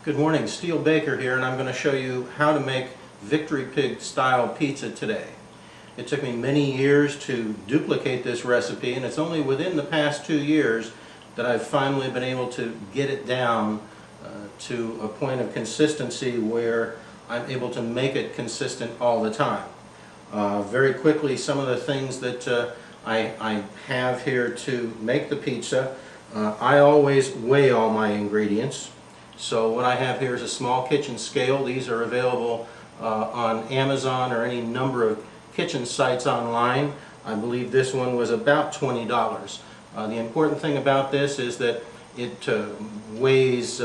Good morning, Steel Baker here, and I'm going to show you how to make Victory Pig style pizza today. It took me many years to duplicate this recipe, and it's only within the past 2 years that I've finally been able to get it down to a point of consistency where I'm able to make it consistent all the time. Very quickly, some of the things that I have here to make the pizza. I always weigh all my ingredients. So what I have here is a small kitchen scale. These are available on Amazon or any number of kitchen sites online. I believe this one was about $20. The important thing about this is that it weighs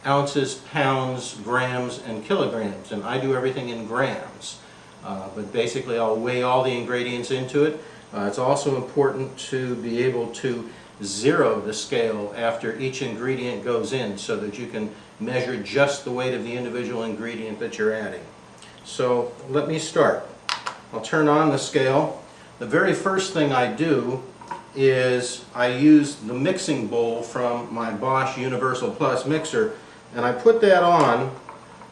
ounces, pounds, grams, and kilograms, and I do everything in grams. But basically I'll weigh all the ingredients into it. It's also important to be able to zero the scale after each ingredient goes in so that you can measure just the weight of the individual ingredient that you're adding. So let me start. I'll turn on the scale. The very first thing I do is I use the mixing bowl from my Bosch Universal Plus mixer, and I put that on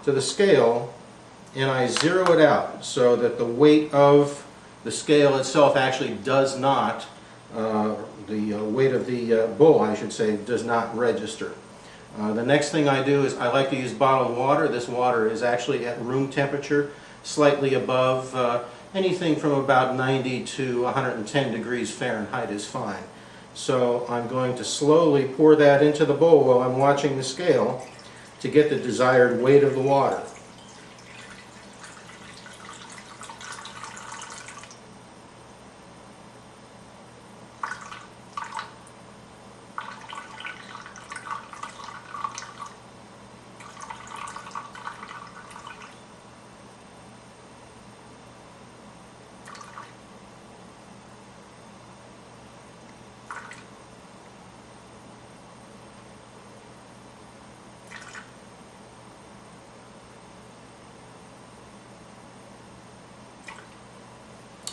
to the scale and I zero it out so that the weight of the scale itself actually does not the weight of the bowl, I should say, does not register. The next thing I do is I like to use bottled water. This water is actually at room temperature, slightly above anything from about 90 to 110 degrees Fahrenheit is fine. So I'm going to slowly pour that into the bowl while I'm watching the scale to get the desired weight of the water.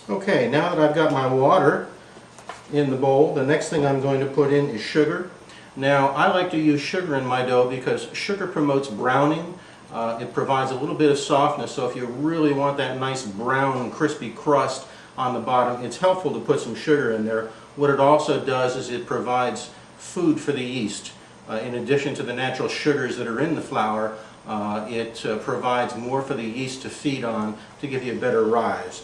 Okay, now that I've got my water in the bowl, the next thing I'm going to put in is sugar. Now, I like to use sugar in my dough because sugar promotes browning. It provides a little bit of softness, so if you really want that nice brown, crispy crust on the bottom, it's helpful to put some sugar in there. What it also does is it provides food for the yeast. In addition to the natural sugars that are in the flour, it provides more for the yeast to feed on to give you a better rise.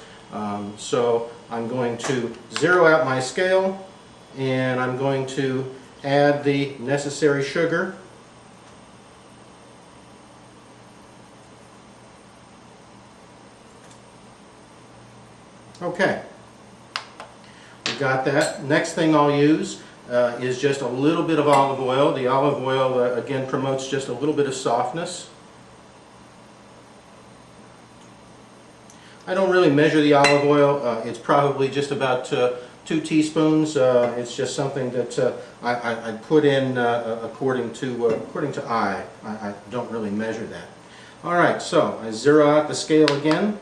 So I'm going to zero out my scale, and I'm going to add the necessary sugar. Okay, we got that. Next thing I'll use is just a little bit of olive oil. The olive oil again promotes just a little bit of softness. I don't really measure the olive oil. It's probably just about 2 teaspoons. It's just something that I put in according to I don't really measure that. All right, so I zero out the scale again.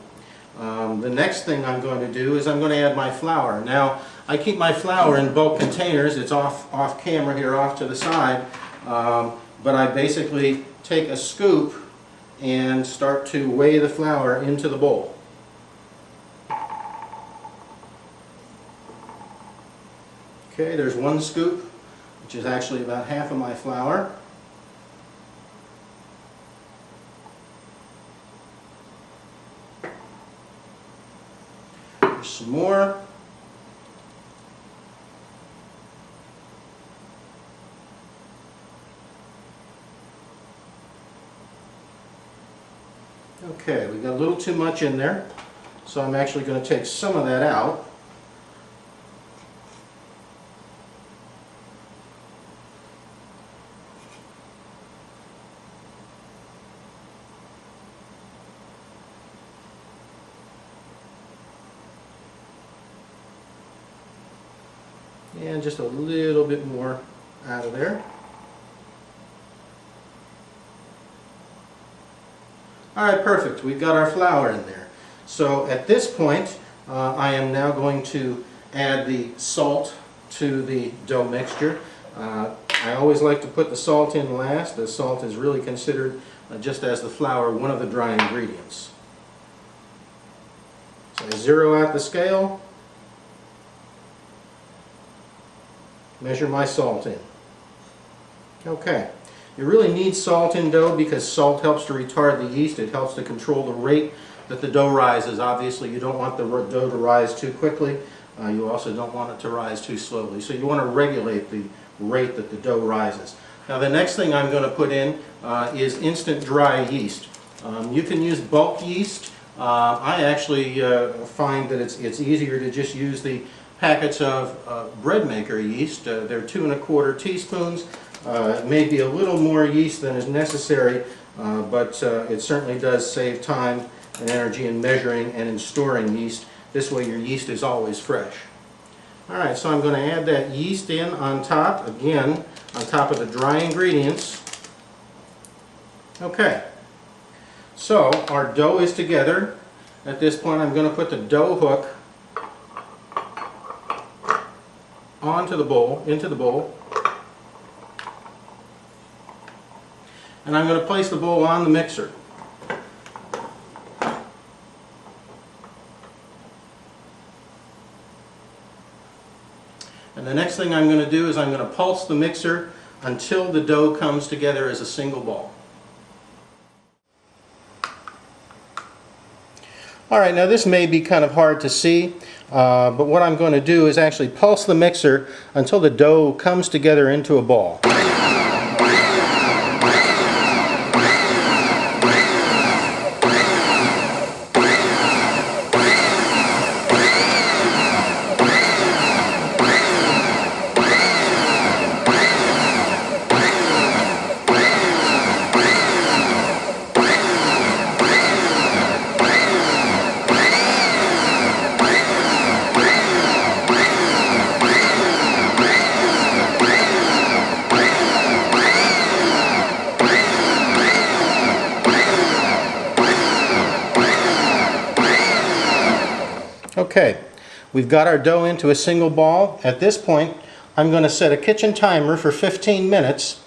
The next thing I'm going to do is I'm going to add my flour. Now, I keep my flour in bulk containers. It's off camera here, off to the side. But I basically take a scoop and start to weigh the flour into the bowl. Okay, there's 1 scoop, which is actually about half of my flour. There's some more. Okay, we got a little too much in there, so I'm actually going to take some of that out. And just a little bit more out of there. Alright, perfect. We've got our flour in there. So at this point, I am now going to add the salt to the dough mixture. I always like to put the salt in last. The salt is really considered, just as the flour, one of the dry ingredients. So I zero out the scale, measure my salt in. Okay. You really need salt in dough because salt helps to retard the yeast. It helps to control the rate that the dough rises. Obviously, you don't want the dough to rise too quickly. You also don't want it to rise too slowly. So you want to regulate the rate that the dough rises. Now the next thing I'm going to put in is instant dry yeast. You can use bulk yeast. I actually find that it's easier to just use the packets of bread maker yeast. They're 2 1/4 teaspoons. It may be a little more yeast than is necessary, but it certainly does save time and energy in measuring and in storing yeast. This way your yeast is always fresh. Alright, so I'm going to add that yeast in on top, again, on top of the dry ingredients. Okay, so our dough is together. At this point I'm going to put the dough hook into the bowl. And I'm going to place the bowl on the mixer. And the next thing I'm going to do is I'm going to pulse the mixer until the dough comes together as a single ball. Alright, now this may be kind of hard to see, but what I'm going to do is actually pulse the mixer until the dough comes together into a ball. Okay, we've got our dough into a single ball. At this point, I'm going to set a kitchen timer for 15 minutes,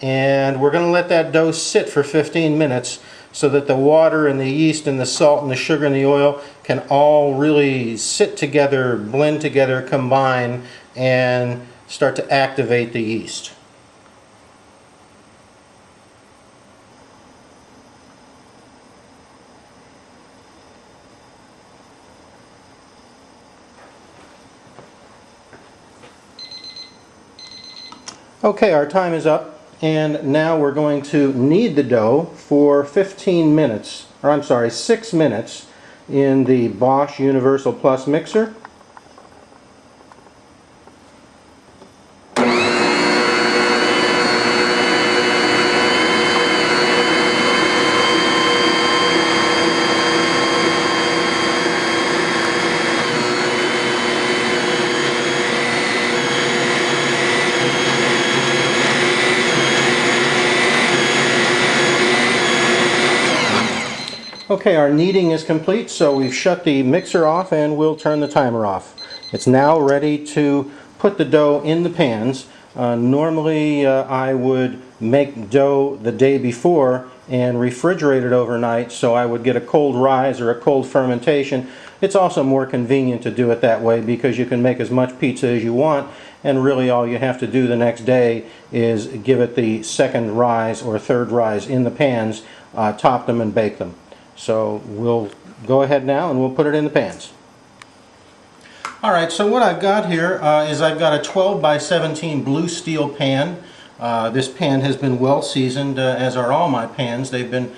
and we're going to let that dough sit for 15 minutes so that the water and the yeast and the salt and the sugar and the oil can all really sit together, blend together, combine, and start to activate the yeast. Okay, our time is up, and now we're going to knead the dough for 15 minutes, or I'm sorry, 6 minutes in the Bosch Universal Plus mixer. Okay, our kneading is complete, so we've shut the mixer off and we'll turn the timer off. It's now ready to put the dough in the pans. Normally I would make dough the day before and refrigerate it overnight so I would get a cold rise or a cold fermentation. It's also more convenient to do it that way because you can make as much pizza as you want, and really all you have to do the next day is give it the second rise or third rise in the pans, top them and bake them. So we'll go ahead now and we'll put it in the pans. Alright, so what I've got here is I've got a 12 by 17 blue steel pan. This pan has been well seasoned, as are all my pans. They've been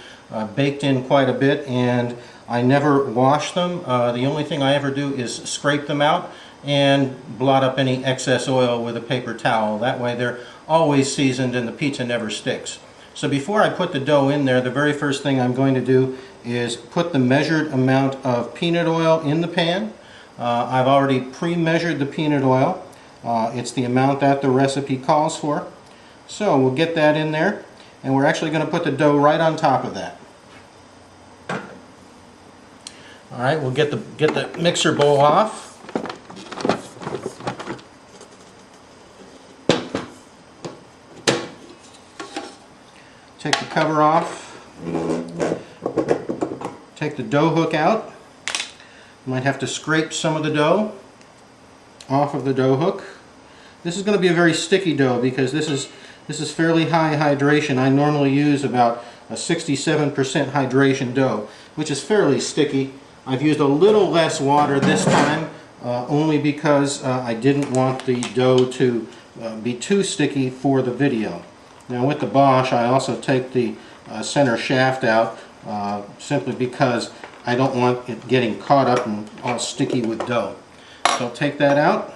baked in quite a bit, and I never wash them. The only thing I ever do is scrape them out and blot up any excess oil with a paper towel. That way they're always seasoned and the pizza never sticks. So before I put the dough in there, the very first thing I'm going to do is put the measured amount of peanut oil in the pan. I've already pre-measured the peanut oil. It's the amount that the recipe calls for. So we'll get that in there, and we're actually going to put the dough right on top of that. Alright, we'll get the mixer bowl off. Take the cover off. Take the dough hook out. You might have to scrape some of the dough off of the dough hook. This is going to be a very sticky dough because this is fairly high hydration. I normally use about a 67% hydration dough, which is fairly sticky. I've used a little less water this time, only because I didn't want the dough to be too sticky for the video. Now with the Bosch, I also take the center shaft out simply because I don't want it getting caught up and all sticky with dough. So I'll take that out.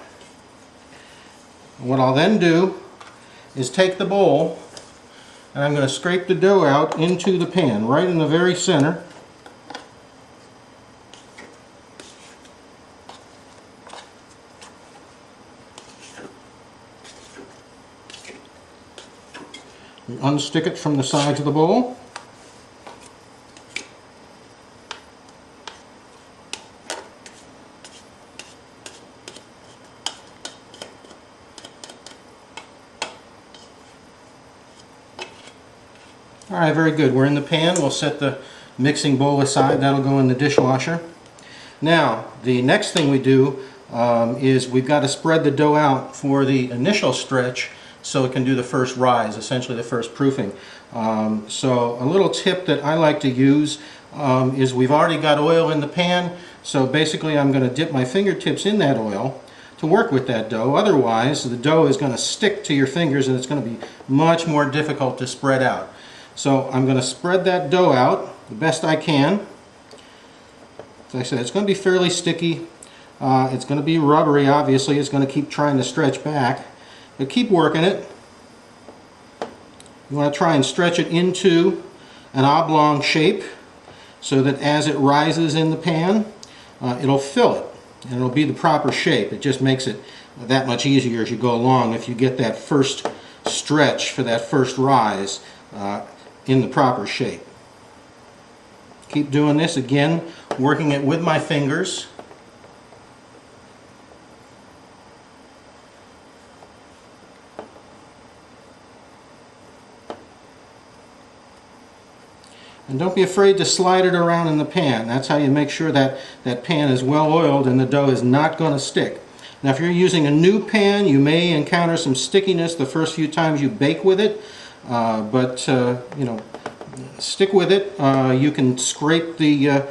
What I'll then do is take the bowl and I'm going to scrape the dough out into the pan, right in the very center. Unstick it from the sides of the bowl. Alright, very good. We're in the pan. We'll set the mixing bowl aside. That'll go in the dishwasher. Now, the next thing we do is we've got to spread the dough out for the initial stretch so it can do the first rise, essentially the first proofing. So a little tip that I like to use is we've already got oil in the pan, so basically I'm going to dip my fingertips in that oil to work with that dough. Otherwise, the dough is going to stick to your fingers and it's going to be much more difficult to spread out. So I'm going to spread that dough out the best I can. As I said, it's going to be fairly sticky. It's going to be rubbery, obviously. It's going to keep trying to stretch back. But keep working it. You want to try and stretch it into an oblong shape so that as it rises in the pan, it'll fill it. And it'll be the proper shape. It just makes it that much easier as you go along if you get that first stretch for that first rise in the proper shape. Keep doing this, again, working it with my fingers. And don't be afraid to slide it around in the pan. That's how you make sure that that pan is well oiled and the dough is not going to stick. Now if you're using a new pan, you may encounter some stickiness the first few times you bake with it. But you know, stick with it. You can scrape the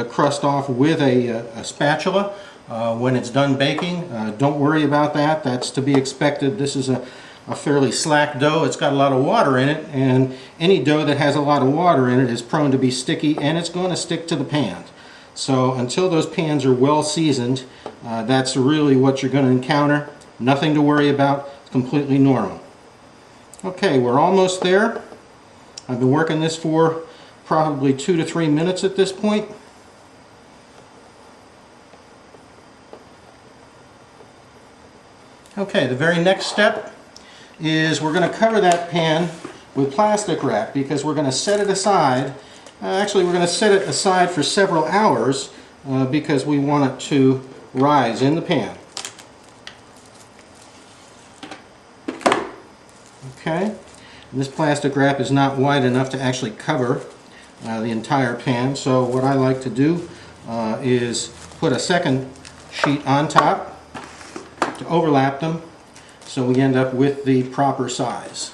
crust off with a spatula when it's done baking. Don't worry about that. That's to be expected. This is a fairly slack dough. It's got a lot of water in it, and any dough that has a lot of water in it is prone to be sticky, and it's going to stick to the pan. So until those pans are well seasoned, that's really what you're going to encounter. Nothing to worry about. It's completely normal. Okay, we're almost there. I've been working this for probably 2 to 3 minutes at this point. Okay, the very next step is we're going to cover that pan with plastic wrap because we're going to set it aside. Actually, we're going to set it aside for several hours because we want it to rise in the pan. Okay, and this plastic wrap is not wide enough to actually cover the entire pan, so what I like to do is put a second sheet on top to overlap them so we end up with the proper size.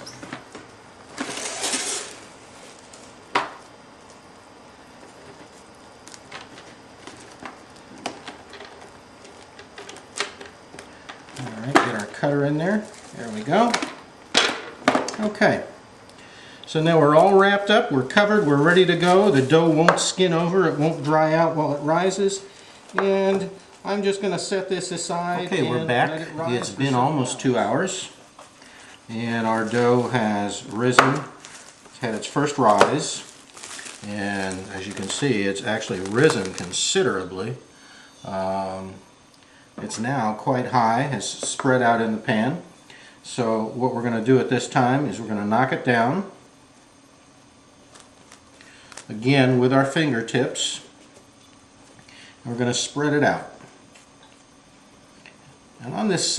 Alright, get our cutter in there. There we go. Okay, so now we're all wrapped up, we're covered, we're ready to go. The dough won't skin over, it won't dry out while it rises, and I'm just going to set this aside. Okay, we're back. It's been almost 2 hours, and our dough has risen. It's had its first rise, and as you can see, it's actually risen considerably. It's now quite high, has spread out in the pan. So what we're going to do at this time is we're going to knock it down, again with our fingertips, and we're going to spread it out. And on this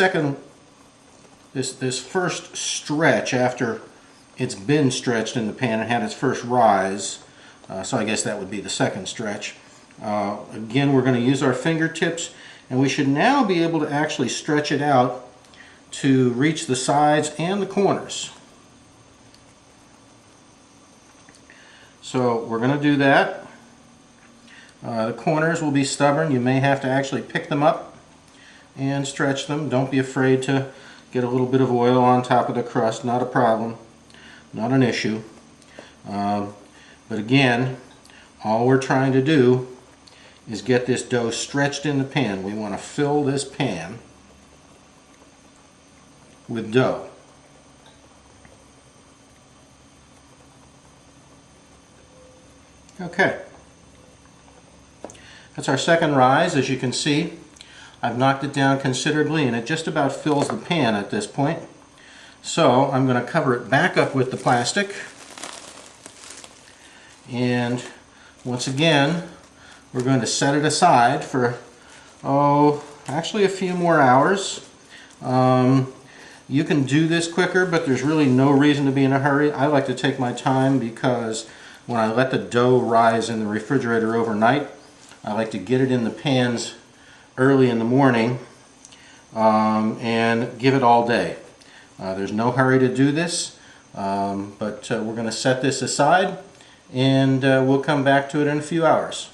first stretch after it's been stretched in the pan and had its first rise. So I guess that would be the second stretch. Again, we're going to use our fingertips, and we should now be able to actually stretch it out to reach the sides and the corners. So we're going to do that. The corners will be stubborn. You may have to actually pick them up and stretch them. Don't be afraid to get a little bit of oil on top of the crust. Not a problem. Not an issue. But again, all we're trying to do is get this dough stretched in the pan. We want to fill this pan with dough. Okay. That's our second rise. As you can see, I've knocked it down considerably and it just about fills the pan at this point. So I'm going to cover it back up with the plastic. And once again, we're going to set it aside for, actually a few more hours. You can do this quicker, but there's really no reason to be in a hurry. I like to take my time because when I let the dough rise in the refrigerator overnight, I like to get it in the pans early in the morning and give it all day. There's no hurry to do this, but we're going to set this aside and we'll come back to it in a few hours.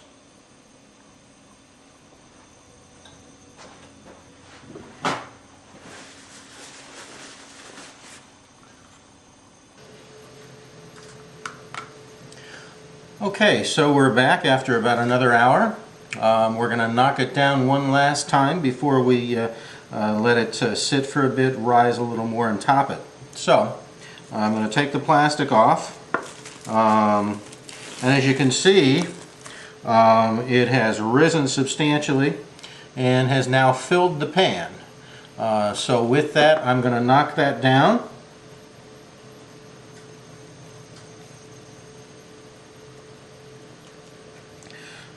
Okay, so we're back after about another hour. We're going to knock it down one last time before we let it sit for a bit, rise a little more, and top it. So I'm going to take the plastic off, and as you can see, it has risen substantially and has now filled the pan. So with that, I'm going to knock that down.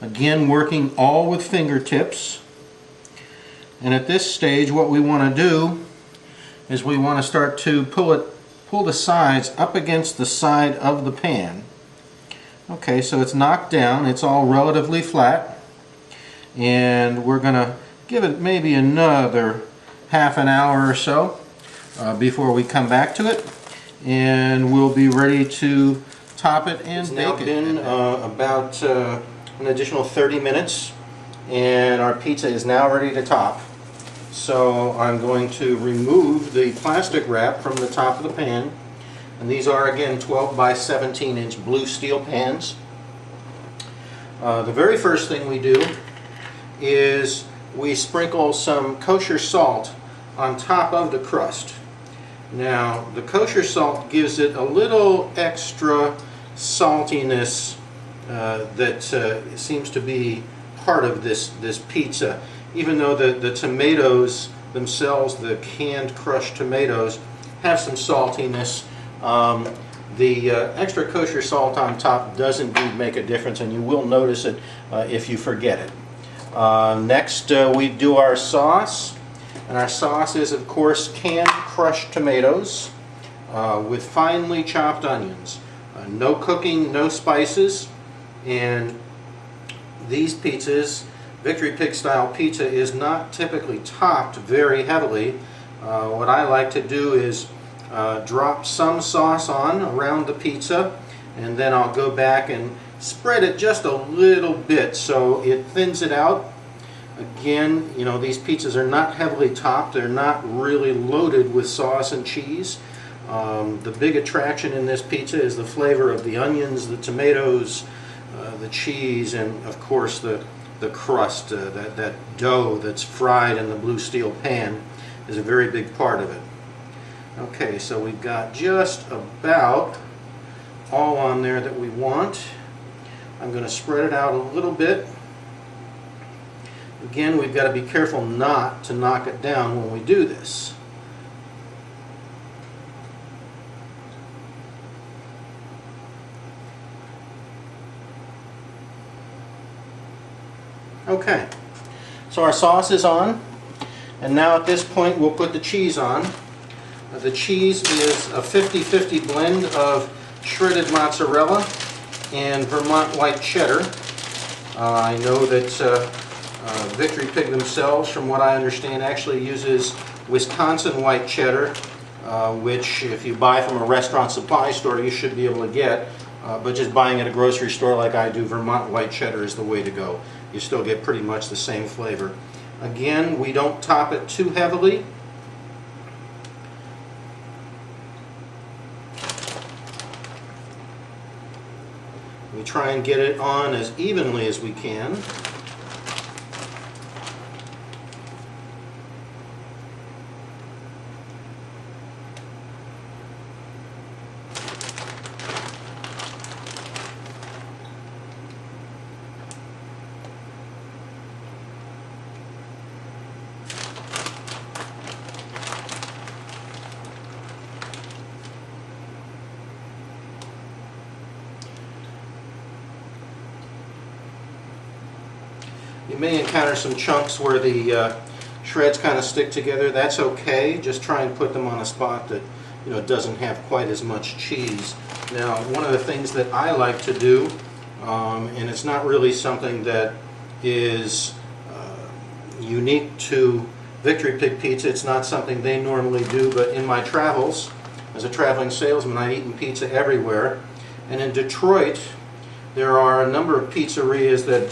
Again, working all with fingertips. And at this stage, what we want to do is we want to start to pull the sides up against the side of the pan. Okay, so it's knocked down, it's all relatively flat, and we're going to give it maybe another half an hour or so before we come back to it, and we'll be ready to top it and bake it. It's now been about an additional 30 minutes, and our pizza is now ready to top. So I'm going to remove the plastic wrap from the top of the pan, and these are again 12 by 17 inch blue steel pans. The very first thing we do is we sprinkle some kosher salt on top of the crust. Now the kosher salt gives it a little extra saltiness that seems to be part of this pizza, even though the tomatoes themselves, the canned crushed tomatoes, have some saltiness. The extra kosher salt on top does indeed make a difference, and you will notice it if you forget it. Next we do our sauce, and our sauce is of course canned crushed tomatoes with finely chopped onions. No cooking, no spices. And these pizzas, Victory Pig style pizza, is not typically topped very heavily. What I like to do is drop some sauce on around the pizza, and then I'll go back and spread it just a little bit so it thins it out. Again, you know, these pizzas are not heavily topped. They're not really loaded with sauce and cheese. The big attraction in this pizza is the flavor of the onions, the tomatoes, the cheese, and of course the crust. That dough that's fried in the blue steel pan is a very big part of it. Okay, so we've got just about all on there that we want. I'm going to spread it out a little bit. Again, we've got to be careful not to knock it down when we do this. Okay, so our sauce is on, and now at this point we'll put the cheese on. The cheese is a 50-50 blend of shredded mozzarella and Vermont white cheddar. I know that Victory Pig themselves, from what I understand, actually uses Wisconsin white cheddar, which if you buy from a restaurant supply store you should be able to get, but just buying at a grocery store like I do, Vermont white cheddar is the way to go. You still get pretty much the same flavor. Again, we don't top it too heavily. We try and get it on as evenly as we can. You may encounter some chunks where the shreds kind of stick together. That's okay. Just try and put them on a spot that doesn't have quite as much cheese. Now, one of the things that I like to do, and it's not really something that is unique to Victory Pig Pizza. It's not something they normally do, but in my travels, as a traveling salesman, I've eaten pizza everywhere. And in Detroit, there are a number of pizzerias that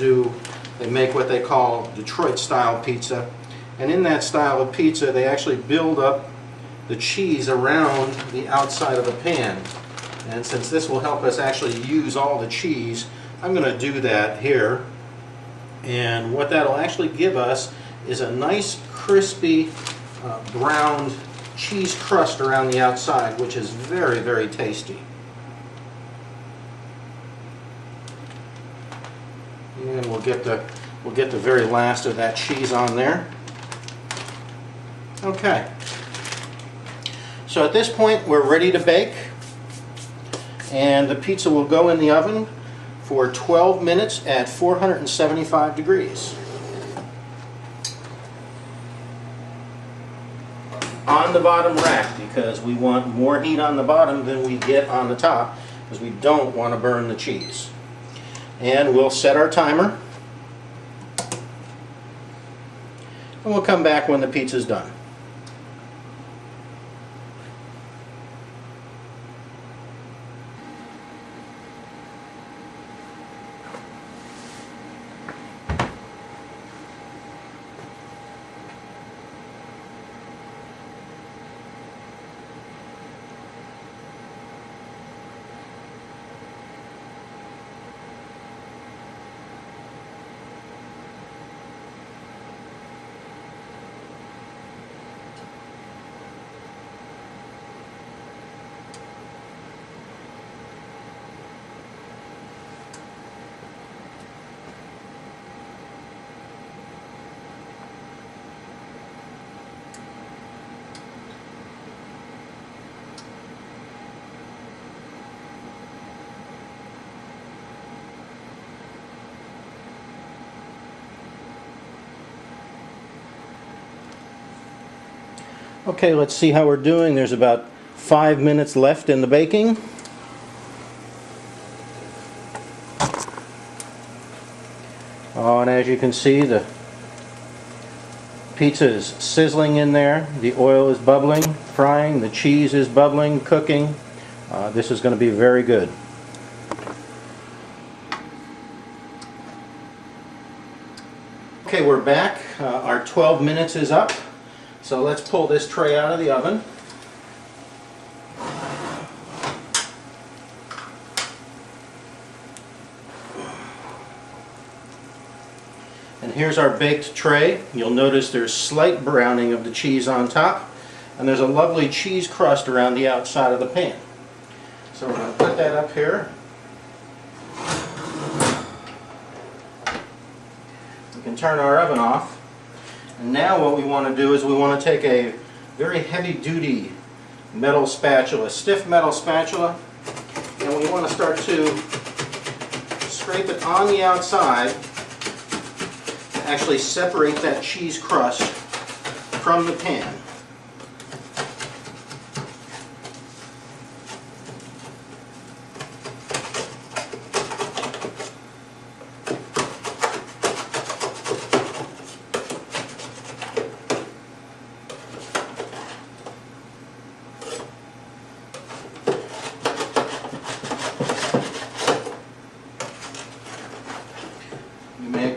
they make what they call Detroit style pizza, and in that style of pizza they actually build up the cheese around the outside of the pan. And since this will help us actually use all the cheese, I'm going to do that here. And what that'll actually give us is a nice crispy browned cheese crust around the outside, which is very, very tasty. And we'll get the very last of that cheese on there. Okay. So at this point we're ready to bake, and the pizza will go in the oven for 12 minutes at 475 degrees. On the bottom rack, because we want more heat on the bottom than we get on the top, because we don't want to burn the cheese. And we'll set our timer, and we'll come back when the pizza's done. Okay, let's see how we're doing. There's about 5 minutes left in the baking. Oh, and as you can see, the pizza is sizzling in there. The oil is bubbling, frying. The cheese is bubbling, cooking. This is going to be very good. Okay, we're back. Our 12 minutes is up. So let's pull this tray out of the oven. And here's our baked tray. You'll notice there's slight browning of the cheese on top, and there's a lovely cheese crust around the outside of the pan. So we're going to put that up here. We can turn our oven off. And now what we want to do is we want to take a very heavy-duty metal spatula, stiff metal spatula, and we want to start to scrape it on the outside to actually separate that cheese crust from the pan.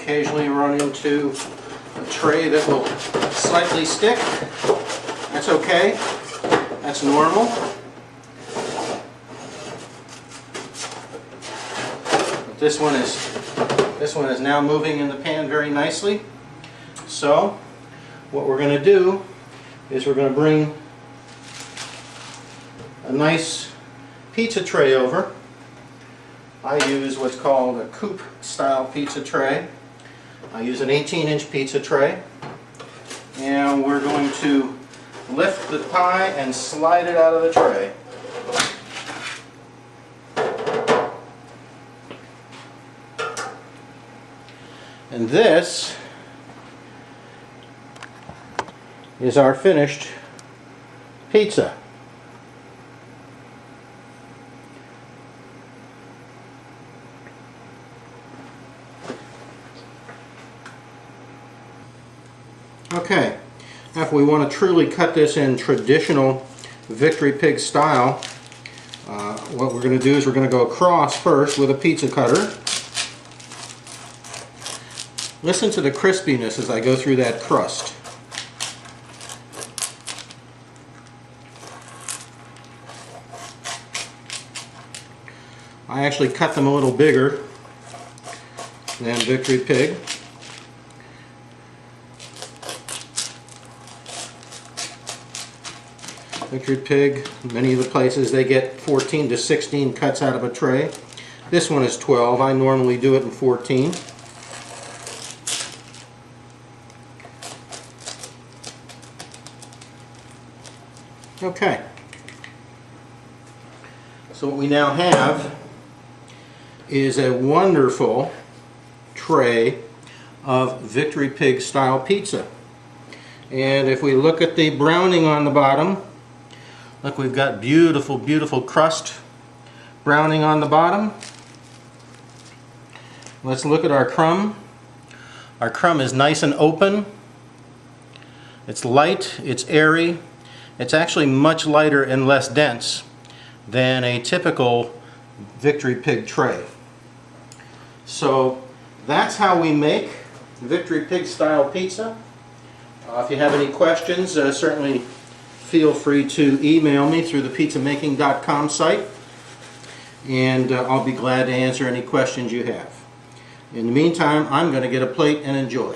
occasionally run into a tray that will slightly stick. That's okay. That's normal. But this one is now moving in the pan very nicely. So what we're going to do is we're going to bring a nice pizza tray over. I use what's called a coupe style pizza tray. I use an 18-inch pizza tray, and we're going to lift the pie and slide it out of the tray. And this is our finished pizza. Okay, now if we want to truly cut this in traditional Victory Pig style, what we're going to do is we're going to go across first with a pizza cutter. Listen to the crispiness as I go through that crust. I actually cut them a little bigger than Victory Pig. Victory Pig, many of the places, they get 14 to 16 cuts out of a tray. This one is 12. I normally do it in 14. Okay. So what we now have is a wonderful tray of Victory Pig style pizza. And if we look at the browning on the bottom, look, we've got beautiful, beautiful crust browning on the bottom. Let's look at our crumb. Our crumb is nice and open. It's light, it's airy. It's actually much lighter and less dense than a typical Victory Pig tray. So that's how we make Victory Pig style pizza. If you have any questions, certainly feel free to email me through the pizzamaking.com site, and I'll be glad to answer any questions you have. In the meantime, I'm going to get a plate and enjoy.